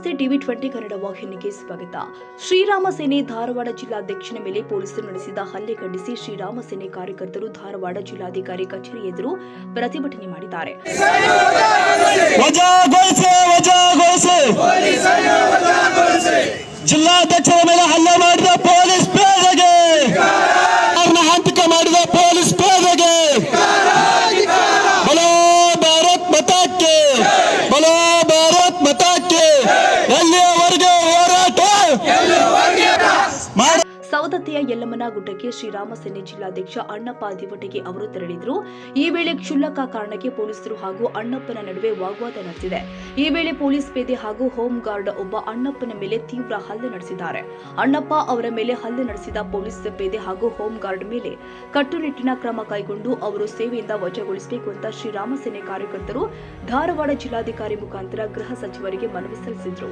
ನಮಸ್ತೆ ಟಿವಿ20 ಕನ್ನಡ ವಾಹಿನಿಗೆ ಸ್ವಾಗತ. ಶ್ರೀರಾಮ ಸೇನೆ ಧಾರವಾಡ ಜಿಲ್ಲಾಧ್ಯಕ್ಷನ ಮೇಲೆ ಪೊಲೀಸರು ನಡೆಸಿದ ಹಲ್ಲೆ ಖಂಡಿಸಿ ಶ್ರೀರಾಮ ಸೇನೆ ಕಾರ್ಯಕರ್ತರು ಧಾರವಾಡ ಜಿಲ್ಲಾಧಿಕಾರಿ ಕಚೇರಿ ಎದುರು ಪ್ರತಿಭಟನೆ ಮಾಡಿದ್ದಾರೆ. ಜಿಲ್ಲಾಧ್ಯಕ್ಷರ ಮೇಲೆ ಹಲ್ಲೆ ಮಾಡಿದ ಪೊಲೀಸ್ ಪೇದೆಗೆ, ಹಂತಕ ಮಾಡಿದ ಪೊಲೀಸ್ ಪೇದೆಗೆ ಬಲೋ ಭಾರತ್ ಮತಾಕ್ಕೆ, ಬಲೋ ಭಾರತ್ ಮತಾಕ್ಕೆ. ಎಲ್ಲಿಯವರೆಗೆ ಹೋರಾಟ? ಸವದತ್ತಿಯ ಯಲ್ಲಮ್ಮನ ಗುಡ್ಡಕ್ಕೆ ಶ್ರೀರಾಮ ಸೇನೆ ಜಿಲ್ಲಾಧ್ಯಕ್ಷ ಅಣ್ಣಪ್ಪ ದಿವಟಗಿ ಅವರು ತೆರಳಿದ್ರು. ಈ ವೇಳೆ ಕ್ಷುಲ್ಲಕ ಕಾರಣಕ್ಕೆ ಪೊಲೀಸರು ಹಾಗೂ ಅಣ್ಣಪ್ಪನ ನಡುವೆ ವಾಗ್ವಾದ ನಡೆದಿದೆ. ಈ ವೇಳೆ ಪೊಲೀಸ್ ಪೇದೆ ಹಾಗೂ ಹೋಮ್ ಗಾರ್ಡ್ ಒಬ್ಬ ಅಣ್ಣಪ್ಪನ ಮೇಲೆ ತೀವ್ರ ಹಲ್ಲೆ ನಡೆಸಿದ್ದಾರೆ. ಅಣ್ಣಪ್ಪ ಅವರ ಮೇಲೆ ಹಲ್ಲೆ ನಡೆಸಿದ ಪೊಲೀಸ್ ಪೇದೆ ಹಾಗೂ ಹೋಮ್ ಗಾರ್ಡ್ ಮೇಲೆ ಕಟ್ಟುನಿಟ್ಟಿನ ಕ್ರಮ ಕೈಗೊಂಡು ಅವರು ಸೇವೆಯಿಂದ ವಜಾಗೊಳಿಸಬೇಕು ಅಂತ ಶ್ರೀರಾಮ ಸೇನೆ ಕಾರ್ಯಕರ್ತರು ಧಾರವಾಡ ಜಿಲ್ಲಾಧಿಕಾರಿ ಮುಖಾಂತರ ಗೃಹ ಸಚಿವರಿಗೆ ಮನವಿ ಸಲ್ಲಿಸಿದರು.